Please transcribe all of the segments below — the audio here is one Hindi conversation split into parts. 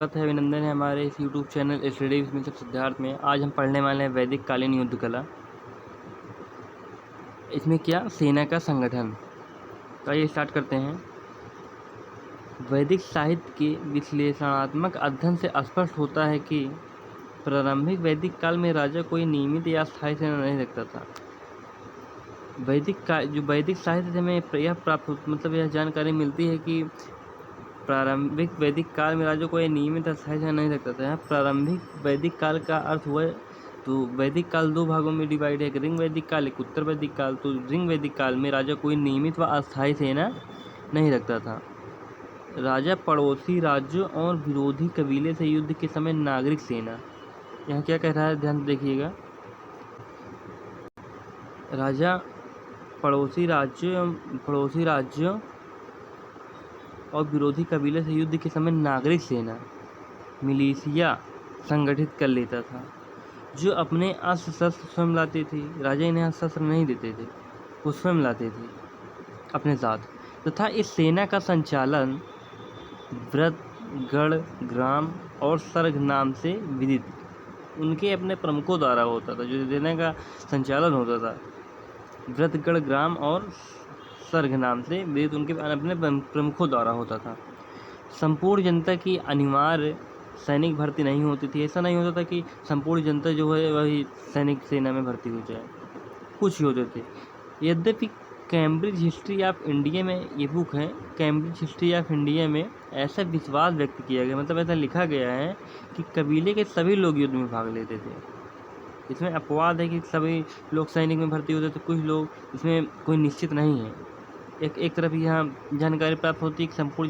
स्वागत है, अभिनंदन है हमारे इस YouTube channel study with mister Siddharth में। आज हम पढ़ने वाले हैं वैदिक कालीन युद्ध कला। इसमें क्या सेना का संगठन। तो आइए स्टार्ट करते हैं। वैदिक साहित्य के विश्लेषणात्मक अध्ययन से स्पष्ट होता है कि प्रारंभिक वैदिक काल में राजा कोई नियमित या स्थायी सेना नहीं रखता था। वैदिक साहित्य में यह यह जानकारी मिलती है कि प्रारंभिक वैदिक काल में राजा को यह नियमित स्थायी सेना नहीं रखता था। प्रारंभिक वैदिक काल का अर्थ हुआ तो वैदिक काल दो भागों में डिवाइड है, एक रिंग वैदिक काल, एक उत्तर वैदिक काल। तो रिंग वैदिक काल में राजा कोई नियमित व अस्थायी सेना नहीं रखता था। राजा पड़ोसी राज्यों और विरोधी कबीले से युद्ध के समय नागरिक सेना, यहाँ क्या कह रहा है ध्यान देखिएगा। राजा पड़ोसी राज्यों और विरोधी कबीले से युद्ध के समय नागरिक सेना मिलिशिया संगठित कर लेता था, जो अपने अस्त्र शस्त्र स्वयं लाते थे। राजा इन्हें अस्त्र शस्त्र नहीं देते थे, वो स्वयं लाते थे अपने साथ। तथा इस सेना का संचालन व्रत, गढ़, ग्राम और सर्ग नाम से विदित उनके अपने प्रमुखों द्वारा होता था। जो सेना का संचालन होता था व्रत, गढ़, ग्राम और सर्ग नाम से विदित उनके अपने प्रमुखों द्वारा होता था। संपूर्ण जनता की अनिवार्य सैनिक भर्ती नहीं होती थी। ऐसा नहीं होता था कि संपूर्ण जनता जो है वही सैनिक सेना में भर्ती हो जाए, कुछ ही होते थे। यद्यपि कैम्ब्रिज हिस्ट्री ऑफ इंडिया में ये बुक है, कैम्ब्रिज हिस्ट्री ऑफ इंडिया में ऐसा विश्वास व्यक्त किया गया, मतलब ऐसा लिखा गया है कि कबीले के सभी लोग युद्ध में भाग लेते थे। इसमें अपवाद है कि सभी लोग सैनिक में भर्ती होते थे, कुछ लोग, इसमें कोई निश्चित नहीं है। एक तरफ यहाँ जानकारी प्राप्त होती है कि संपूर्ण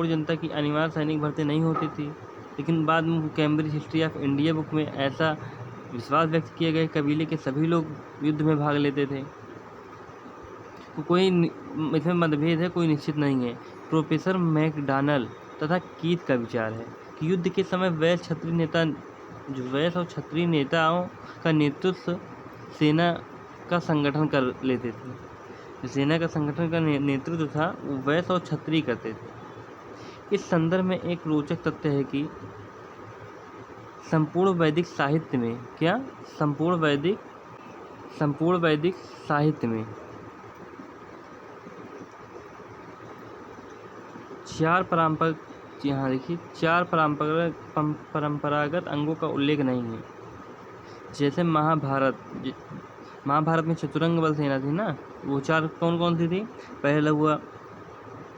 जनता की अनिवार्य सैनिक भर्ती नहीं होती थी, लेकिन बाद में Cambridge history of India book में ऐसा विश्वास व्यक्त किया गया कबीले के सभी लोग युद्ध में भाग लेते थे। तो कोई इसमें मतभेद है, कोई निश्चित नहीं है। प्रोफेसर मैकडॉनल्ड तथा कीथ का विचार है कि युद्ध के समय वैश्य और क्षत्रिय नेताओं का नेतृत्व सेना का संगठन कर लेते थे। सेना का संगठन का नेतृत्व था वो वैश्य और क्षत्रिय करते थे। इस संदर्भ में एक रोचक तथ्य है कि संपूर्ण वैदिक साहित्य में चार परंपरागत अंगों का उल्लेख नहीं है। जैसे महाभारत में चतुरंग बल सेना थी ना, वो चार कौन कौन सी थी? पहला हुआ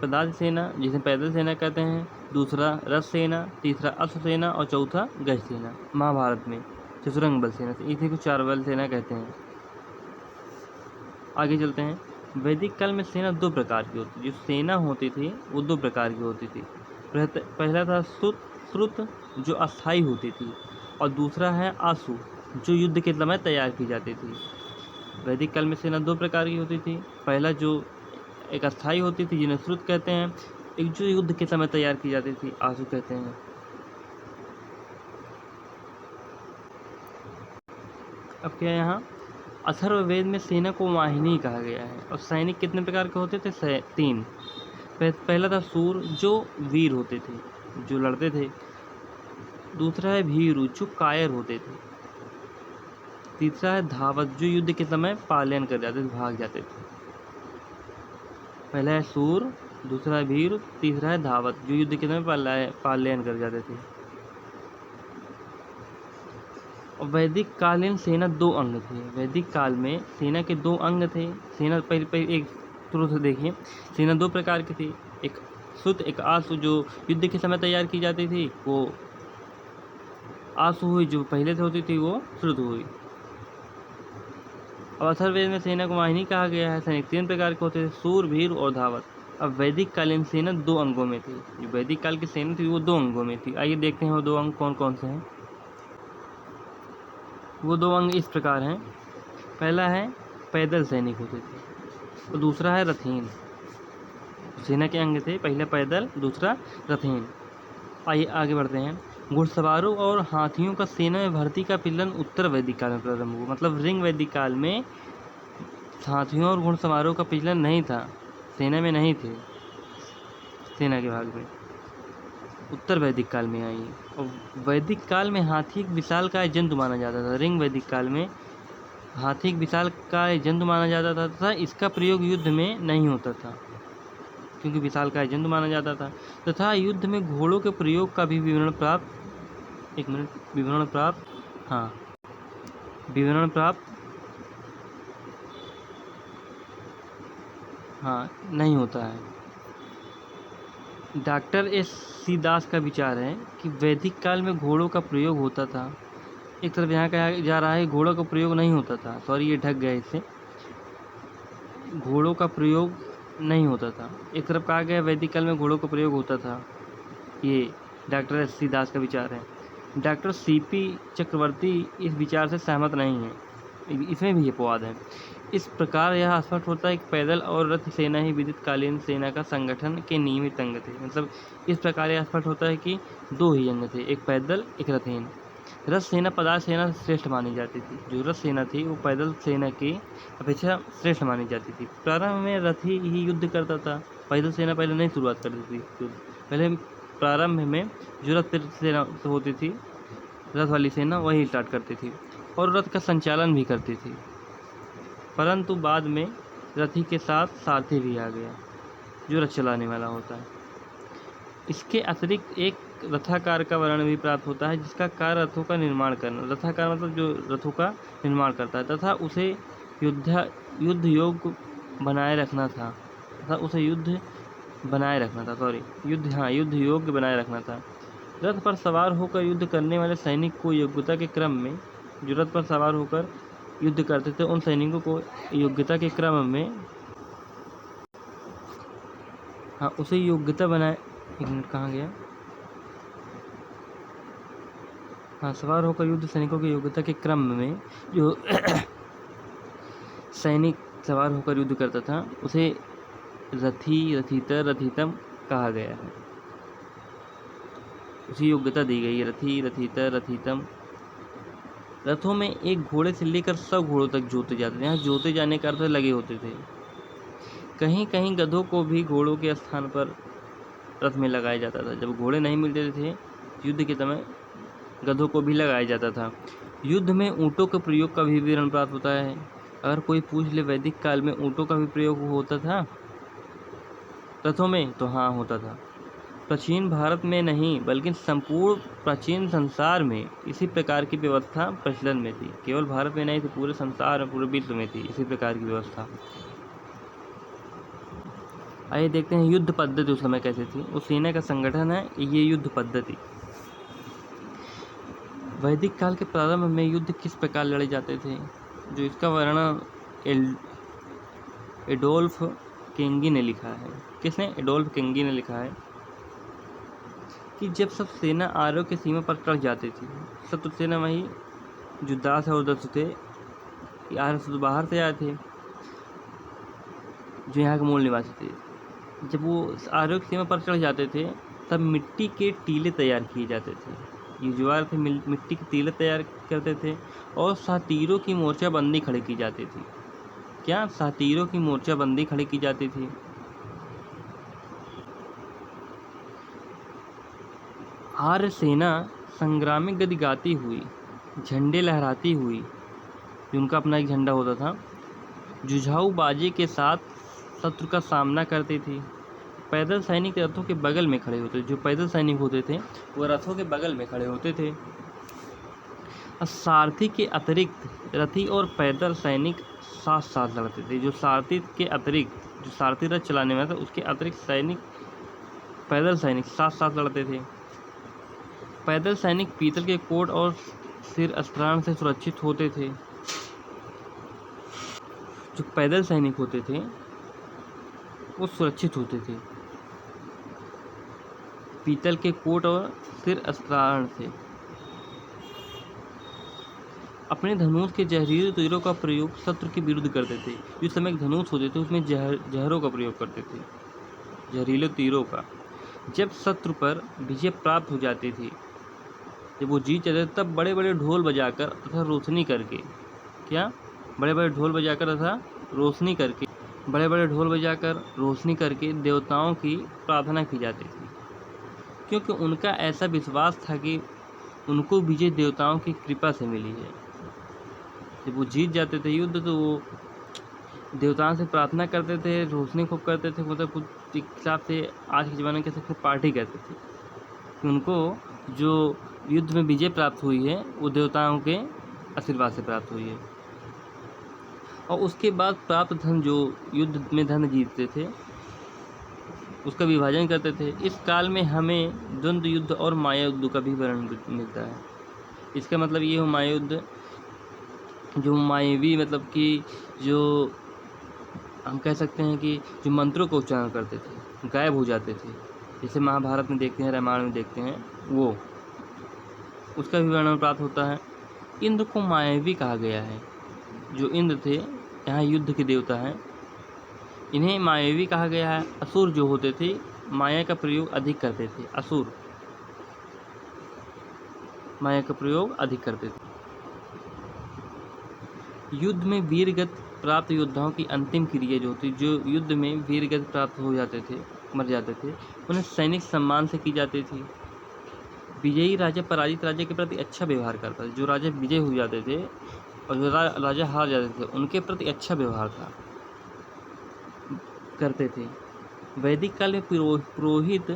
पदाति सेना, जिसे पैदल सेना कहते हैं, दूसरा रथ सेना, तीसरा अश्व सेना और चौथा गज सेना। महाभारत में चतुरंग बल सेना, इसी को चार बल सेना कहते हैं। आगे चलते हैं। वैदिक काल में सेना दो प्रकार की होती थी। जो सेना होती थी वो दो प्रकार की होती थी। पहला था श्रुत जो अस्थायी होती थी, और दूसरा है आशु जो युद्ध के समय तैयार की जाती थी। वैदिक काल में सेना दो प्रकार की होती थी। पहला जो एक अस्थायी होती थी जिन्हें श्रुत कहते हैं, एक जो युद्ध के समय तैयार की जाती थी आशु कहते हैं। अब क्या यहाँ अथर्ववेद में सेना को वाहिनी कहा गया है। और सैनिक कितने प्रकार के होते थे? तीन। पहला था सूर जो वीर होते थे, जो लड़ते थे। दूसरा है भीरु जो कायर होते थे। तीसरा है धावत जो युद्ध के समय पलायन कर जाते थे, भाग जाते थे। पहला है सूर, दूसरा है भीर, तीसरा है धावत जो युद्ध के समय पलायन कर जाते थे। और वैदिक कालीन सेना दो अंग थे। वैदिक काल में सेना के दो अंग थे। सेना पहले एक स्रोत देखिए, सेना दो प्रकार की थी, एक श्रुत एक आशु। जो युद्ध के समय तैयार की जाती थी वो आशु हुई, जो पहले से होती थी वो श्रुत हुई। अब अथर्ववेद में सेना को वाहिनी कहा गया है। सैनिक तीन प्रकार के होते थे, सूर, भीर और धावत। अब वैदिक कालीन सेना दो अंगों में थी। जो वैदिक काल की सेना थी वो दो अंगों में थी। आइए देखते हैं वो दो अंग कौन कौन से हैं। वो दो अंग इस प्रकार हैं। पहला है पैदल सैनिक होते थे, और दूसरा है रथीन। सेना के अंग थे, पहला पैदल, दूसरा रथीन। आइए आगे बढ़ते हैं। घुड़सवारों और हाथियों का सेना में भर्ती का प्रचलन उत्तर वैदिक काल में प्रारंभ हुआ। मतलब रिंग वैदिक काल में हाथियों और घुड़सवारों का प्रचलन नहीं था, सेना में नहीं थे, सेना के भाग में। उत्तर वैदिक काल में आई। और वैदिक काल में हाथी एक विशालकाय जंतु माना जाता था। रिंग वैदिक काल में हाथी एक विशालकाय जंतु माना जाता था तथा इसका प्रयोग युद्ध में नहीं होता था, क्योंकि विशालकाय जंतु माना जाता था। तथा युद्ध में घोड़ों के प्रयोग का भी विवरण प्राप्त नहीं होता है। डॉक्टर एस सी दास का विचार है कि वैदिक काल में घोड़ों का प्रयोग होता था। एक तरफ यहाँ कहा जा रहा है घोड़ों का प्रयोग नहीं होता था, सॉरी ये ढक गया इससे, घोड़ों का प्रयोग नहीं होता था। एक तरफ कहा गया वैदिक काल में घोड़ों का प्रयोग होता था। ये डॉक्टर एस सी दास का विचार है। डॉक्टर सी पी चक्रवर्ती इस विचार से सहमत नहीं है, इसमें भी ये अपवाद है। इस प्रकार यह स्पष्ट होता है कि पैदल और रथ सेना ही विद्युतकालीन सेना का संगठन के नियमित अंग थे। मतलब इस प्रकार यह स्पष्ट होता है कि दो ही अंग थे, एक पैदल एक रथहीन। रथ सेना पदार्थ सेना से श्रेष्ठ मानी जाती थी। जो रथ सेना थी वो पैदल सेना की अपेक्षा श्रेष्ठ मानी जाती थी। प्रारंभ में रथी ही युद्ध करता था, पैदल सेना पहले नहीं शुरुआत करती थी युद्ध। पहले प्रारंभ में जो रथ सेना होती थी, रथ वाली सेना वही स्टार्ट करती थी और रथ का संचालन भी करती थी। परंतु बाद में रथी के साथ सारथी भी आ गया जो रथ चलाने वाला होता है। इसके अतिरिक्त एक रथाकार का वर्णन भी प्राप्त होता है जिसका कार्य रथों का निर्माण करना। रथाकार मतलब जो रथों का निर्माण करता है तथा उसे युद्ध योग्य बनाए रखना था युद्ध योग्य बनाए रखना था। रथ पर सवार होकर युद्ध करने वाले सैनिक को योग्यता के क्रम में, जो रथ पर सवार होकर युद्ध करते थे उन सैनिकों को योग्यता के क्रम में उसे योग्यता बनाए, एक मिनट कहाँ गया, सवार होकर युद्ध सैनिकों की योग्यता के क्रम में जो सैनिक सवार होकर युद्ध करता था उसे रथी, रथीतर, रथीतम कहा गया है। उसे योग्यता दी गई है, रथी, रथीतर, रथीतम। रथों में एक घोड़े से लेकर 100 घोड़ों तक जोते जाते थे। यहाँ जोते जाने का अर्थ लगे होते थे। कहीं कहीं गधों को भी घोड़ों के स्थान पर रथ में लगाया जाता था। जब घोड़े नहीं मिलते थे युद्ध के समय गधों को भी लगाया जाता था। युद्ध में ऊँटों के प्रयोग का भी विवरण प्राप्त होता है। अगर कोई पूछ ले वैदिक काल में ऊँटों का भी प्रयोग होता था रथों में, तो हाँ होता था। प्राचीन भारत में नहीं बल्कि संपूर्ण प्राचीन संसार में इसी प्रकार की व्यवस्था प्रचलन में थी। केवल भारत में नहीं थी, पूरे संसार में, पूरे विश्व में थी इसी प्रकार की व्यवस्था। आइए देखते हैं युद्ध पद्धति उस समय कैसे थी। उस सेना का संगठन है ये युद्ध पद्धति। वैदिक काल के प्रारंभ में युद्ध किस प्रकार लड़े जाते थे, जो इसका वर्णन एडोल्फ केंगी ने लिखा है। किसने? एडोल्फ केंगी ने लिखा है कि जब सब सेना आर्यों की सीमा पर चढ़ जाती थी, शत्रु सेना वही जो दास और दस्यु थे, आर्य तो बाहर से आए थे जो यहाँ के मूल निवासी थे। जब वो आर्यों की सीमा पर चढ़ जाते थे तब मिट्टी के टीले तैयार किए जाते थे। ये जो आर्य थे मिट्टी के टीले तैयार करते थे और सातीरों की मोर्चाबंदी खड़ी की जाती थी। क्या? सातीरों की मोर्चाबंदी खड़ी की जाती थी। आर्य सेना संग्रामिक गति गाती हुई, झंडे लहराती हुई, जिनका अपना एक झंडा होता था, जुझाऊ बाजे के साथ शत्रु का सामना करती थी। पैदल सैनिक रथों के बगल में खड़े होते। जो पैदल सैनिक होते थे वो रथों के बगल में खड़े होते थे। सारथी के अतिरिक्त रथी और पैदल सैनिक साथ साथ लड़ते थे। जो सारथी के अतिरिक्त, जो सारथी रथ चलाने वाला था उसके अतिरिक्त सैनिक, पैदल सैनिक साथ साथ लड़ते थे। पैदल सैनिक पीतल के कोट और सिर अस्त्राण से सुरक्षित होते थे। जो पैदल सैनिक होते थे वो सुरक्षित होते थे पीतल के कोट और सिर अस्त्राण से। अपने धनुष के जहरीले तीरों का प्रयोग शत्रु के विरुद्ध करते थे। जिस समय धनुष होते थे उसमें जहरों का प्रयोग करते थे, जहरीले तीरों का। जब शत्रु पर विजय प्राप्त हो जाती थी, जब वो जीत जाते तब बड़े बड़े ढोल बजाकर तथा रोशनी करके, क्या? बड़े बड़े ढोल बजाकर तथा रोशनी करके, बड़े बड़े ढोल बजाकर रोशनी करके देवताओं की प्रार्थना की जाती थी। क्योंकि उनका ऐसा विश्वास था कि उनको विजय देवताओं की कृपा से मिली है। जब वो जीत जाते थे युद्ध तो वो देवताओं से प्रार्थना करते थे, रोशनी खूब करते थे, मतलब कुछ एक हिसाब से आज के ज़माने के सबसे पार्टी करते थे कि उनको जो युद्ध में विजय प्राप्त हुई है वो देवताओं के आशीर्वाद से प्राप्त हुई है। और उसके बाद प्राप्त धन, जो युद्ध में धन जीतते थे, उसका विभाजन करते थे। इस काल में हमें द्वंद्व युद्ध और माया युद्ध का भी वर्णन मिलता है। इसका मतलब ये हो, माया युद्ध जो मायावी, मतलब कि जो हम कह सकते हैं कि जो मंत्रों का उच्चारण करते थे गायब हो जाते थे, जैसे महाभारत में देखते हैं, रामायण में देखते हैं, वो उसका भी वर्णन प्राप्त होता है। इंद्र को मायावी कहा गया है। जो इंद्र थे यहाँ युद्ध के देवता हैं, इन्हें मायावी कहा गया है। असुर जो होते थे माया का प्रयोग अधिक करते थे। असुर माया का प्रयोग अधिक करते थे। युद्ध में वीरगत प्राप्त योद्धाओं की अंतिम क्रिया जो होती, जो युद्ध में वीरगत प्राप्त हो जाते थे, मर जाते थे, उन्हें सैनिक सम्मान से की जाती थी। विजयी राजा पराजित राजा के प्रति अच्छा व्यवहार करता था। जो राजा विजय हो जाते थे और जो राजा हार जाते थे उनके प्रति अच्छा व्यवहार करते थे। वैदिक काल में पुरोहित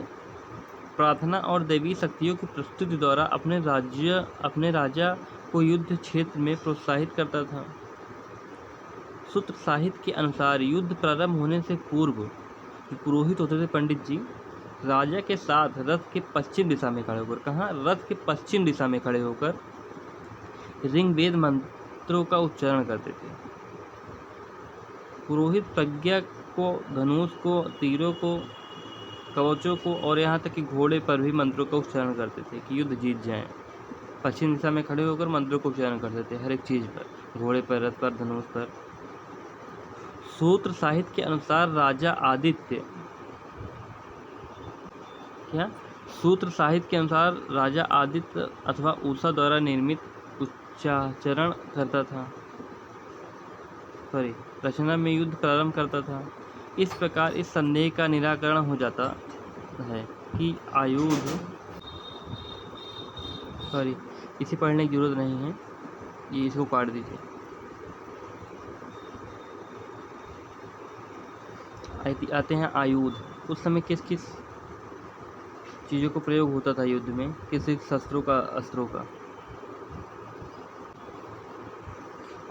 प्रार्थना और दैवीय शक्तियों की प्रस्तुति द्वारा अपने राजा को युद्ध क्षेत्र में प्रोत्साहित करता था। सूत्र साहित्य के अनुसार युद्ध प्रारंभ होने से पूर्व जो पुरोहित होते थे, पंडित जी, राजा के साथ रथ के पश्चिम दिशा में खड़े होकर, कहाँ, रथ के पश्चिम दिशा में खड़े होकर ऋग्वेद मंत्रों का उच्चारण करते थे। पुरोहित प्रज्ञा को, धनुष को, तीरों को, कवचों को और यहाँ तक कि घोड़े पर भी मंत्रों का उच्चारण करते थे कि युद्ध जीत जाएं। पश्चिम दिशा में खड़े होकर मंत्रों का उच्चारण करते थे हर एक चीज़ पर, घोड़े पर, रथ पर, धनुष पर। सूत्र साहित्य के अनुसार राजा आदित्य, क्या, सूत्र साहित्य के अनुसार राजा आदित्य अथवा उषा द्वारा निर्मित उच्चारण करता था, रचना में युद्ध प्रारंभ करता था। इस प्रकार इस संदेह का निराकरण हो जाता है कि आयुध, इसे पढ़ने की जरूरत नहीं है, ये इसको काट दीजिए। आते हैं आयुध। उस समय किस किस चीज़ों को प्रयोग होता था युद्ध में, किस किस शस्त्रों का, अस्त्रों का।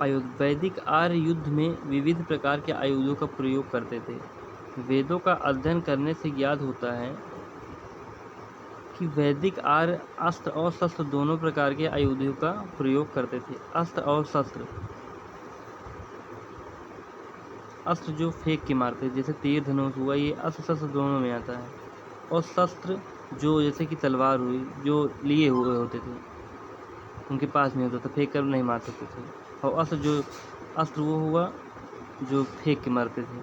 आयुध। वैदिक आर्य युद्ध में विविध प्रकार के आयुधों का प्रयोग करते थे। वेदों का अध्ययन करने से ज्ञात होता है कि वैदिक आर्य अस्त्र और शस्त्र दोनों प्रकार के आयुधों का प्रयोग करते थे। अस्त्र और शस्त्र, अस्त्र जो फेंक के मारते, जैसे तीर धनुष हुआ, ये अस्त्र शस्त्र दोनों में आता है। और शस्त्र जो जैसे कि तलवार हुई, जो लिए हुए होते थे, उनके पास नहीं होता था, फेंक कर नहीं मार सकते थे। और अस्त्र वो हुआ जो फेंक के मारते थे।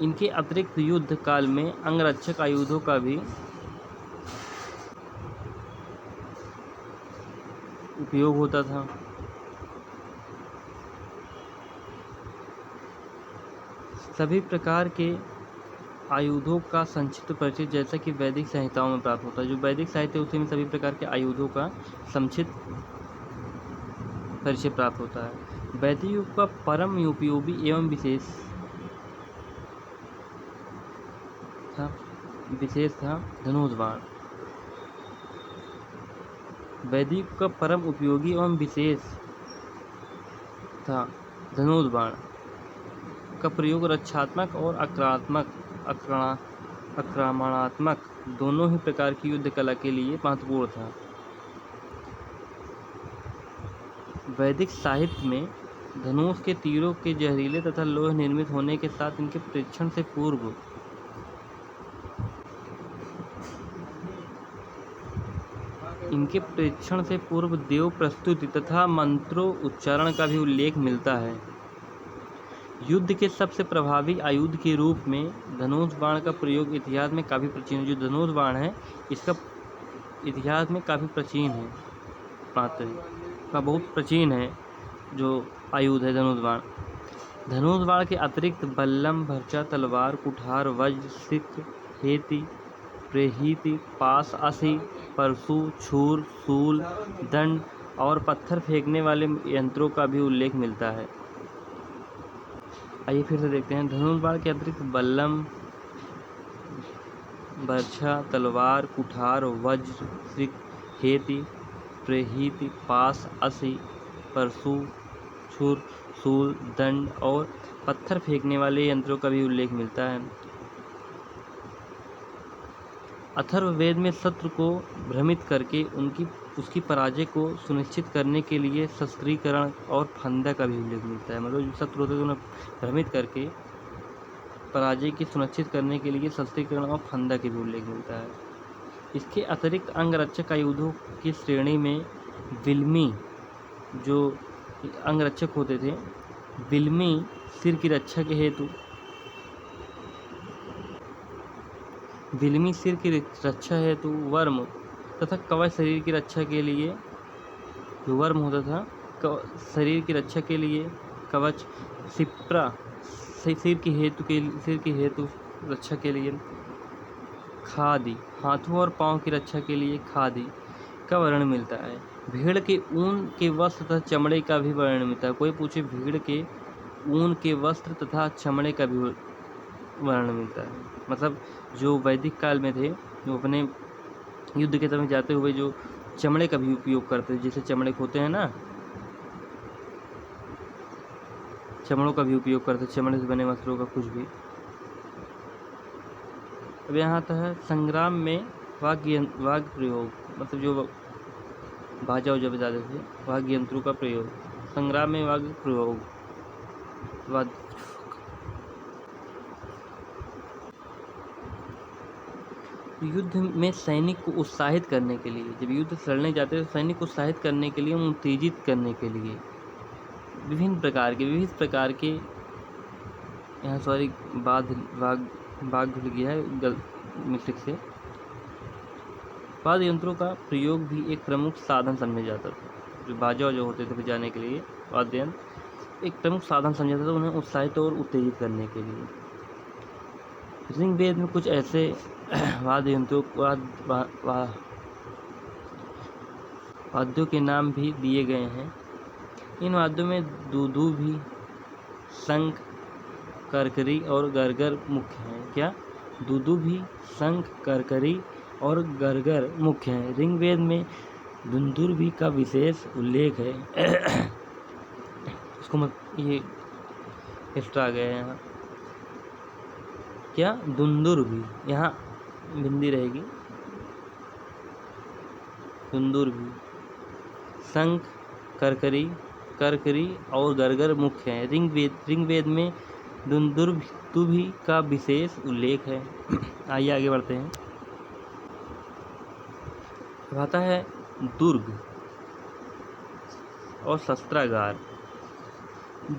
इनके अतिरिक्त युद्ध काल में अंगरक्षक आयुधों का भी उपयोग होता था। सभी प्रकार के आयुधों का संक्षिप्त परिचय जैसा कि वैदिक संहिताओं में प्राप्त होता है। जो वैदिक साहित्य उसी में सभी प्रकार के आयुधों का संक्षिप्त परिचय प्राप्त होता है। वैदिक युग का परम उपयोगी एवं विशेष था धनुष बाण। वैदिक युग का परम उपयोगी एवं विशेष था धनुष बाण का प्रयोग रक्षात्मक और आक्रमणात्मक दोनों ही प्रकार की युद्ध कला के लिए महत्वपूर्ण था। वैदिक साहित्य में धनुष के तीरों के जहरीले तथा लोह निर्मित होने के साथ इनके परीक्षण से पूर्व देव प्रस्तुति तथा मंत्रों उच्चारण का भी उल्लेख मिलता है। युद्ध के सबसे प्रभावी आयुध के रूप में धनुष बाण का प्रयोग इतिहास में काफ़ी प्राचीन है। जो धनुष बाण है इसका इतिहास में काफ़ी प्राचीन है, बहुत प्राचीन है जो आयुध है धनुष बाण। धनुष बाण के अतिरिक्त बल्लम, भर्चा, तलवार, कुठार, वज्र, सिक, हेती, प्रेहिति, पास, असी, परशु, छूर, शूल, दंड और पत्थर फेंकने वाले यंत्रों का भी उल्लेख मिलता है। आइए फिर से देखते हैं। धनुर्बाण के अतिरिक्त बल्लम, बर्छा, तलवार, कुठार, वज्र, श्रिक, हेति, प्रेहिति, पास, असी, परशु, छुर, शूल, दंड और पत्थर फेंकने वाले यंत्रों का भी उल्लेख मिलता है। अथर्ववेद में शत्रु को भ्रमित करके उसकी पराजय को सुनिश्चित करने के लिए शस्त्रीकरण और फंदा का भी उल्लेख मिलता है। मतलब जो शत्रु होते हैं उन्हें भ्रमित करके पराजय की सुनिश्चित करने के लिए शस्त्रीकरण और फंदा का भी उल्लेख मिलता है। इसके अतिरिक्त अंगरक्षक आयुधों की श्रेणी में विल्मी, जो अंगरक्षक होते थे, विल्मी सिर की रक्षा के हेतु विल्मी सिर की रक्षा हेतु वर्म तथा कवच शरीर की रक्षा के लिए, जो वर्म होता था शरीर की रक्षा के लिए कवच, सिप्रा सिर की हेतु रक्षा के लिए, खादी हाथों और पाँव की रक्षा के लिए खादी का वर्णन मिलता है। भेड़ के ऊन के वस्त्र तथा चमड़े का भी वर्णन मिलता है। कोई पूछे भेड़ के ऊन के वस्त्र तथा चमड़े का भी वर्णन मिलता है। मतलब जो वैदिक काल में थे, जो अपने युद्ध के समय जाते हुए जो चमड़े का भी उपयोग करते थे, जैसे चमड़े होते हैं ना, चमड़ों का भी उपयोग करते, चमड़े से बने वस्त्रों का कुछ भी। अब यहाँ आता है संग्राम में वाद्य प्रयोग, मतलब जो बाजा उजा बजाते थे, वाद्य यंत्रों का प्रयोग। संग्राम में वाद्य प्रयोग, युद्ध में सैनिक को उत्साहित करने के लिए, जब युद्ध लड़ने जाते हैं तो सैनिक को उत्साहित करने के लिए, उत्तेजित करने के लिए विभिन्न प्रकार के यहाँ सॉरी बाघ भूल गया है मिस्टेक से, वाद्य यंत्रों का प्रयोग भी एक प्रमुख साधन समझा जाता था। जो बाजा जो होते थे बजाने के लिए, वाद्य यंत्र एक प्रमुख साधन समझा जाता था उन्हें उत्साहित और उत्तेजित करने के लिए। ऋग्वेद में कुछ ऐसे वाद्य यंत्रों वाद्यों के नाम भी दिए गए हैं। इन वाद्यों में दुदुभी, शंख, करकरी और गरगर मुख्य हैं। क्या? दुदुभी, शंख, करकरी और गरगर मुख्य हैं। ऋग्वेद में दुंदुभी का विशेष उल्लेख है। इसको ये एक्स्ट्रा आ गया है यहाँ। क्या? दुंदुभी, यहाँ बिंदी रहेगी, दुंदुभी, शंख, करकरी और गरगर मुख्य हैं। ऋग्वेद में दुंदुभी का विशेष उल्लेख है। आइए आगे बढ़ते हैं। आता है दुर्ग और शस्त्रागार।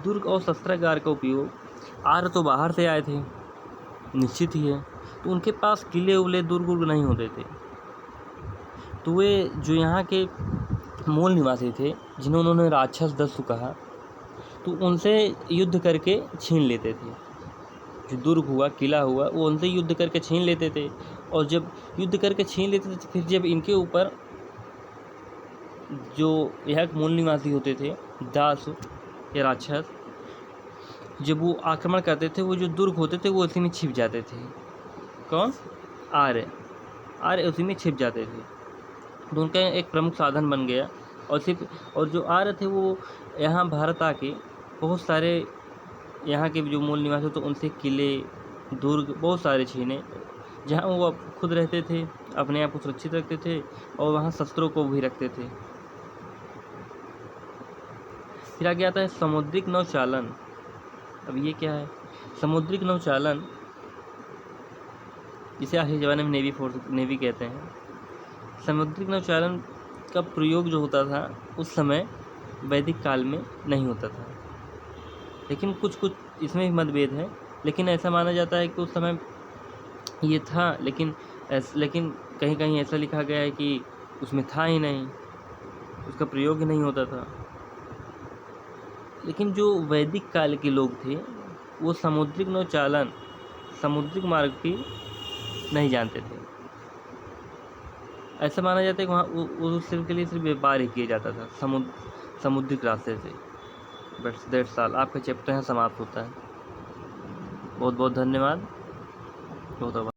दुर्ग और शस्त्रागार का उपयोग, आर्य तो बाहर से आए थे, निश्चित ही है, तो उनके पास किले उले दुर्ग नहीं होते थे, तो वे जो यहाँ के मूल निवासी थे, जिन्हें उन्होंने राक्षस दस्यु कहा, तो उनसे युद्ध करके छीन लेते थे। जो दुर्ग हुआ, किला हुआ, वो उनसे युद्ध करके छीन लेते थे। और जब युद्ध करके छीन लेते थे तो फिर जब इनके ऊपर जो यहाँ के मूल निवासी होते थे, दास या राक्षस, जब वो आक्रमण करते थे, वो जो दुर्ग होते थे वो उसी में छिप जाते थे। कौन? आर्य उसी में छिप जाते थे। तो उनका एक प्रमुख साधन बन गया। और जो आर्य थे वो यहाँ भारत आके बहुत सारे यहाँ के जो मूल निवासी तो उनसे किले, दुर्ग बहुत सारे छीने, जहाँ वो खुद रहते थे, अपने आप को सुरक्षित रखते थे और वहाँ शस्त्रों को भी रखते थे। फिर आगे आता है समुद्रिक नौचालन। अब ये क्या है? समुद्रिक नौचालन, जिसे आज के ज़माने में नेवी कहते हैं। समुद्रिक नौचालन का प्रयोग जो होता था उस समय वैदिक काल में नहीं होता था, लेकिन कुछ इसमें भी मतभेद है। लेकिन ऐसा माना जाता है कि उस समय ये था, लेकिन कहीं कहीं ऐसा लिखा गया है कि उसमें था ही नहीं, उसका प्रयोग ही नहीं होता था। लेकिन जो वैदिक काल के लोग थे वो समुद्रिक नौचालन, समुद्रिक मार्ग भी नहीं जानते थे। ऐसा माना जाता है कि वहाँ उस सिर्फ के लिए सिर्फ व्यापार ही किया जाता था समुद्रिक रास्ते से। बस दैट्स ऑल। आपका चैप्टर यहाँ समाप्त होता है। बहुत बहुत धन्यवाद। बहुत बहुत